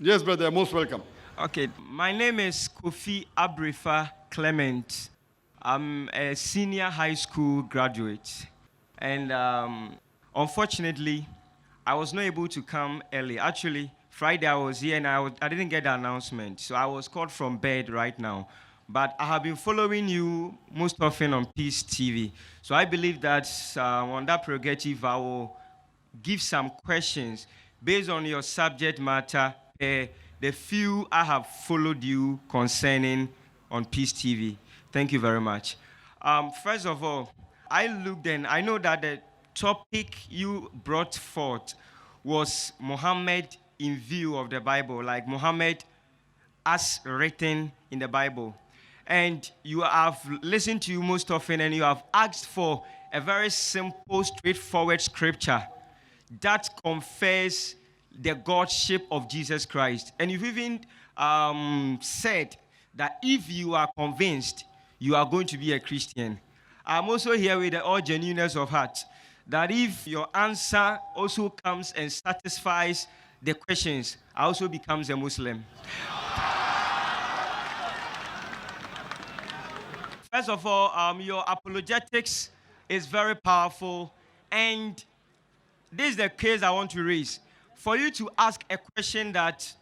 Yes, brother, you're most welcome. Okay, my name is Kofi Abrifa Clement. I'm a senior high school graduate. And unfortunately, I was not able to come early. Actually, Friday I was here and I didn't get the announcement. So I was called from bed right now. But I have been following you most often on Peace TV. So I believe that on that prerogative, I will give some questions based on your subject matter, the few I have followed you concerning on Peace TV. Thank you very much. First of all, I looked and I know that the topic you brought forth was Muhammad in view of the Bible, like Muhammad as written in the Bible. And you have listened to you most often and you have asked for a very simple, straightforward scripture that confess the Godship of Jesus Christ. And you've even said that if you are convinced, you are going to be a Christian. I'm also here with the all genuineness of heart that if your answer also comes and satisfies the questions, I also becomes a Muslim. First of all, your apologetics is very powerful, and this is the case I want to raise. For you to ask a question that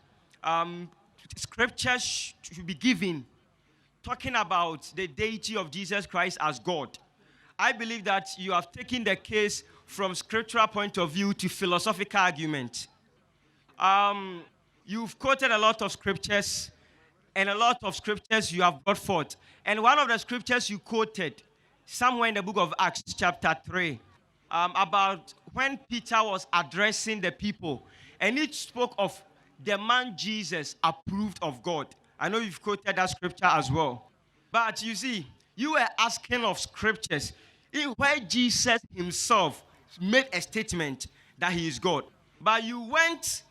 scriptures should be given, talking about the deity of Jesus Christ as God, I believe that you have taken the case from scriptural point of view to philosophical argument. You've quoted a lot of scriptures, and a lot of scriptures you have brought forth. And one of the scriptures you quoted, somewhere in the book of Acts, chapter 3, about when Peter was addressing the people, and it spoke of the man Jesus approved of God. I know you've quoted that scripture as well. But you see, you were asking of scriptures in where Jesus himself made a statement that he is God. But you went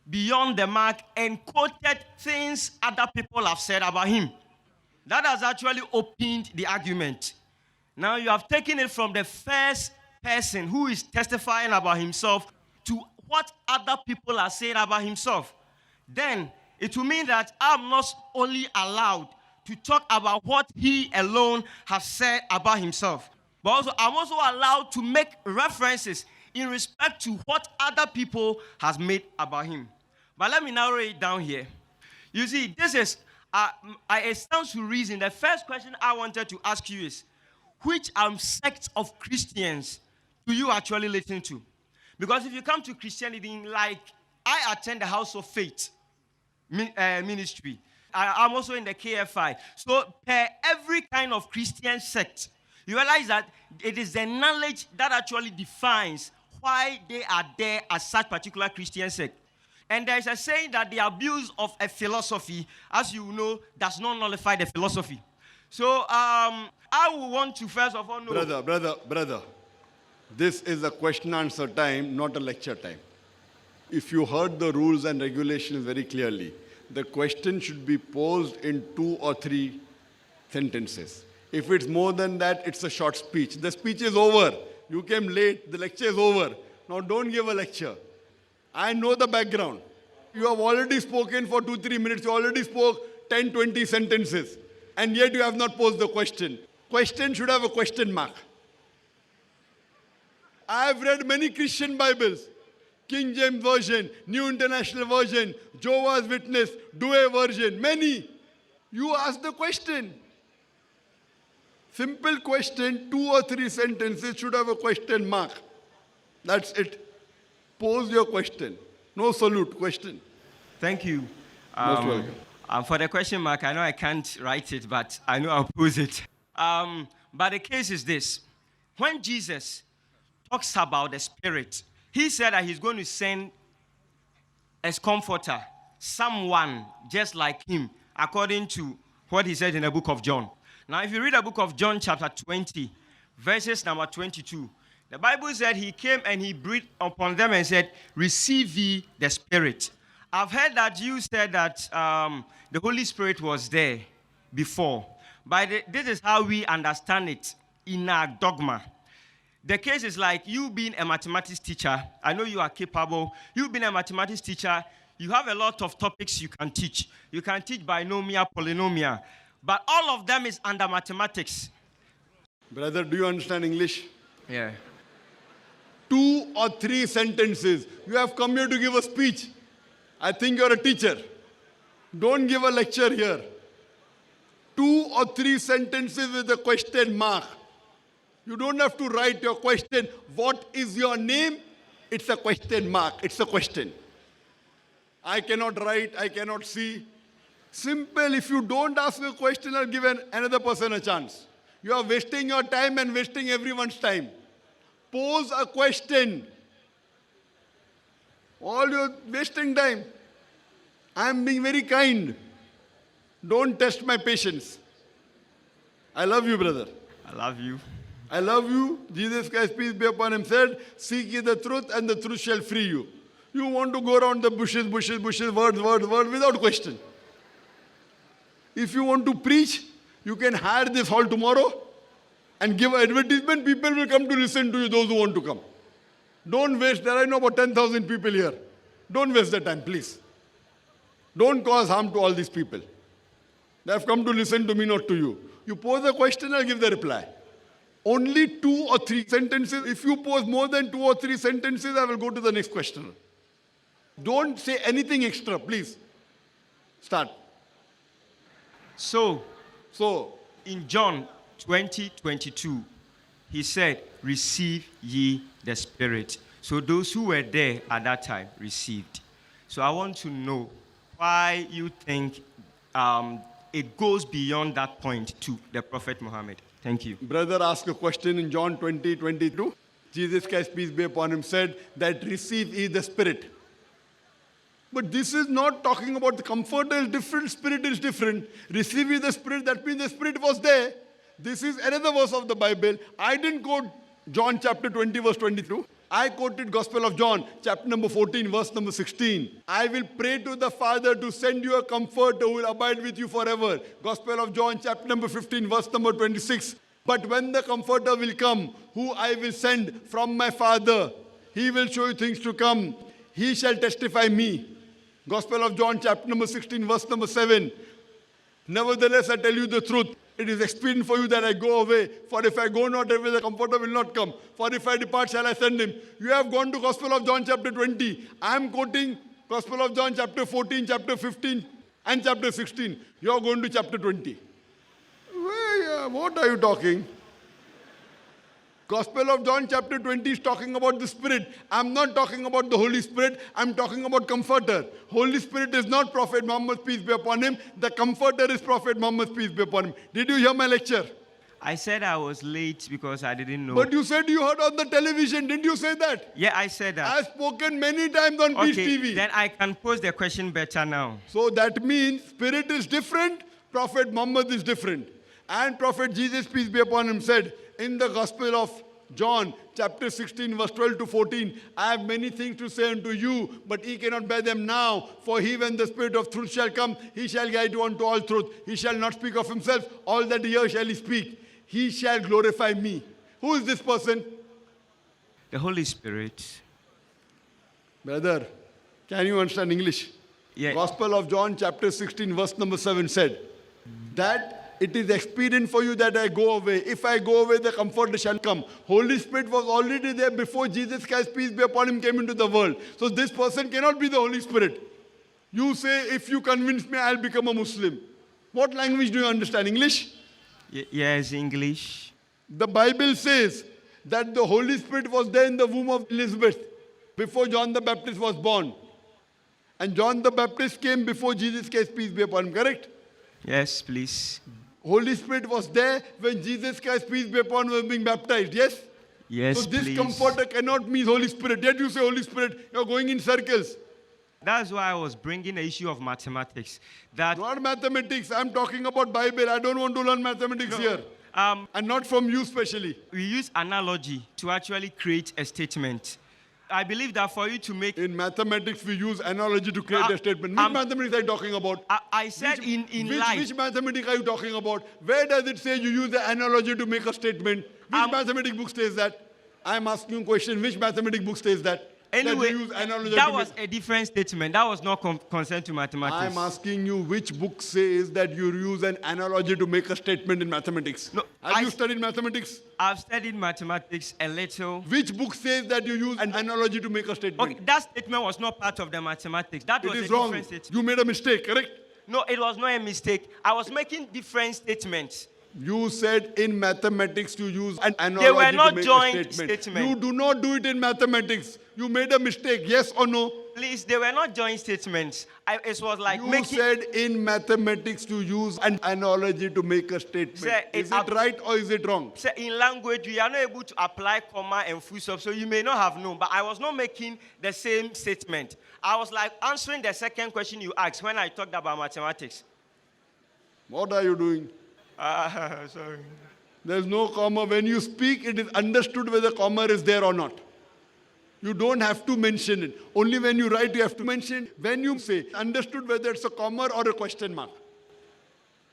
beyond the mark and quoted things other people have said about him. That has actually opened the argument. Now you have taken it from the first person who is testifying about himself to what other people are saying about himself. Then it will mean that I'm not only allowed to talk about what he alone has said about himself, but also I'm also allowed to make references in respect to what other people has made about him. But let me narrow it down here. You see, this is it stands to reason. The first question I wanted to ask you is, which sect of Christians do you actually listen to? Because if you come to Christianity, like I attend the House of Faith ministry, I'm also in the KFI. So per every kind of Christian sect, you realize that it is the knowledge that actually defines why they are there as such particular Christian sect. And there is a saying that the abuse of a philosophy, as you know, does not nullify the philosophy. So I would want to first of all know... Brother, this is a question-answer time, not a lecture time. If you heard the rules and regulations very clearly, the question should be posed in 2 or 3 sentences. If it's more than that, it's a short speech. The speech is over. You came late. The lecture is over. Now don't give a lecture. I know the background. You have already spoken for 2-3 minutes. You already spoke 10-20 sentences. And yet you have not posed the question. Question should have a question mark. I have read many Christian Bibles. King James Version, New International Version, Jehovah's Witness, Douay Version, many. You ask the question. Simple question, 2 or 3 sentences should have a question mark. That's it. Pose your question. No salute, question. Thank you. Most welcome. For the question mark, I know I can't write it, but I know I'll pose it. But the case is this. When Jesus talks about the Spirit, he said that he's going to send as comforter, someone just like him, according to what he said in the book of John. Now, if you read the book of John chapter 20, verses number 22, the Bible said he came and he breathed upon them and said, receive ye the Spirit. I've heard that you said that the Holy Spirit was there before. But this is how we understand it in our dogma. The case is like you being a mathematics teacher. I know you are capable. You being a mathematics teacher, you have a lot of topics you can teach. You can teach binomial, polynomial, but all of them is under mathematics. Brother, do you understand English? Yeah. 2 or 3 sentences. You have come here to give a speech. I think you're a teacher. Don't give a lecture here. 2 or 3 sentences with a question mark. You don't have to write your question. What is your name? It's a question mark. It's a question. I cannot write. I cannot see. Simple. If you don't ask a question, I'll give another person a chance. You are wasting your time and wasting everyone's time. Pose a question. All you're wasting time. I am being very kind. Don't test my patience. I love you, brother. I love you. I love you. Jesus Christ, peace be upon him, said, seek ye the truth and the truth shall free you. You want to go around the bushes, words, without question. If you want to preach, you can hire this hall tomorrow and give an advertisement. People will come to listen to you, those who want to come. Don't waste. There are about 10,000 people here. Don't waste the time, please. Don't cause harm to all these people. They have come to listen to me, not to you. You pose a question, I'll give the reply. Only 2 or 3 sentences. If you pose more than 2 or 3 sentences, I will go to the next questioner. Don't say anything extra, please. Start. So, So, in John 20:22, he said, receive ye the Spirit. So those who were there at that time received. So I want to know why you think it goes beyond that point to the Prophet Muhammad. Thank you. brother asked a question in John 20:22. Jesus Christ, peace be upon him, said that receive ye the Spirit. But this is not talking about the comforter is different, Spirit is different. Receive ye the Spirit, that means the Spirit was there. This is another verse of the Bible. I didn't quote John chapter 20, verse 22. I quoted Gospel of John, chapter number 14, verse number 16. I will pray to the Father to send you a comforter who will abide with you forever. Gospel of John, chapter number 15, verse number 26. But when the comforter will come, who I will send from my Father, he will show you things to come. He shall testify me. Gospel of John, chapter number 16, verse number 7. Nevertheless, I tell you the truth. It is expedient for you that I go away. For if I go not away, the Comforter will not come. For if I depart, shall I send him. You have gone to Gospel of John chapter 20. I am quoting Gospel of John chapter 14, chapter 15, and chapter 16. You are going to chapter 20. What are you talking? Gospel of John chapter 20 is talking about the Spirit. I'm not talking about the Holy Spirit. I'm talking about Comforter. Holy Spirit is not Prophet Muhammad, peace be upon him. The Comforter is Prophet Muhammad, peace be upon him. Did you hear my lecture? I said I was late because I didn't know. But you said you heard on the television. Didn't you say that? Yeah, I said that. I've spoken many times on Peace Okay, TV. then I can pose the question better now. So that means Spirit is different, Prophet Muhammad is different. And Prophet Jesus, peace be upon him, said in the Gospel of John, chapter 16, verse 12 to 14, I have many things to say unto you, but ye cannot bear them now. For he, when the Spirit of truth shall come, he shall guide you unto all truth. He shall not speak of himself. All that he hears shall he speak. He shall glorify me. Who is this person? The Holy Spirit. Brother, can you understand English? Yeah. Gospel of John, chapter 16, verse number 7 said that it is expedient for you that I go away. If I go away, the Comforter shall come. Holy Spirit was already there before Jesus Christ, peace be upon him, came into the world. So this person cannot be the Holy Spirit. You say, if you convince me, I'll become a Muslim. What language do you understand? English? Yes, English. The Bible says that the Holy Spirit was there in the womb of Elizabeth before John the Baptist was born. And John the Baptist came before Jesus Christ, peace be upon him, correct? Yes, please. Holy Spirit was there when Jesus Christ, peace be upon him, was being baptized, yes? Yes, So this please. Comforter cannot mean Holy Spirit. Yet you say Holy Spirit, you're going in circles. That's why I was bringing the issue of mathematics. That Not mathematics, I'm talking about Bible. I don't want to learn mathematics here. And not from you specially. we use analogy to actually create a statement. I believe that for you to make... In mathematics, we use analogy to create a statement. Which mathematics are you talking about? I said in life... Which mathematics are you talking about? Where does it say you use the analogy to make a statement? Which mathematics book says that? I'm asking you a question. Which mathematics book says that? Anyway, use analogy that to was a different statement. That was not concerned to mathematics. I'm asking you which book says that you use an analogy to make a statement in mathematics. No, Have you studied mathematics? I've studied mathematics a little. Which book says that you use an analogy to make a statement? Okay, that statement was not part of the mathematics. That was It a is wrong. different statement. You made a mistake, correct? No, it was not a mistake. I was making different statements. You said in mathematics to use an analogy They were not to make joint a statement. statement. You do not do it in mathematics. You made a mistake, yes or no? Please, they were not joint statements. It was like You making. said in mathematics to use an analogy to make a statement. Sir, Is it right or is it wrong? Sir, in language, we are not able to apply comma and full stop, so you may not have known. But I was not making the same statement. I was like answering the second question you asked when I talked about mathematics. What are you doing? Sorry. There's no comma. When you speak, it is understood whether comma is there or not. You don't have to mention it. Only when you write, you have to mention. When you say, understood whether it's a comma or a question mark.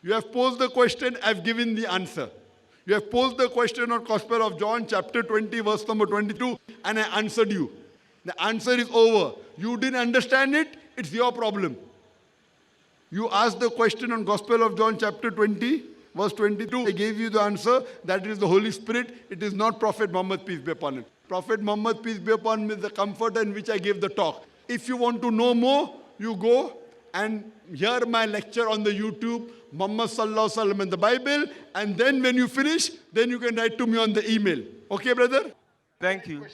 You have posed the question, I've given the answer. You have posed the question on Gospel of John, chapter 20, verse number 22, and I answered you. The answer is over. You didn't understand it, it's your problem. You asked the question on Gospel of John, chapter 20, verse 22. I gave you the answer. That is the Holy Spirit. It is not Prophet Muhammad, peace be upon him. Prophet Muhammad, peace be upon him, is the comforter in which I gave the talk. If you want to know more, you go and hear my lecture on the YouTube, Muhammad Sallallahu Alaihi Wasallam and the Bible. And then when you finish, then you can write to me on the email. Okay, brother? Thank you.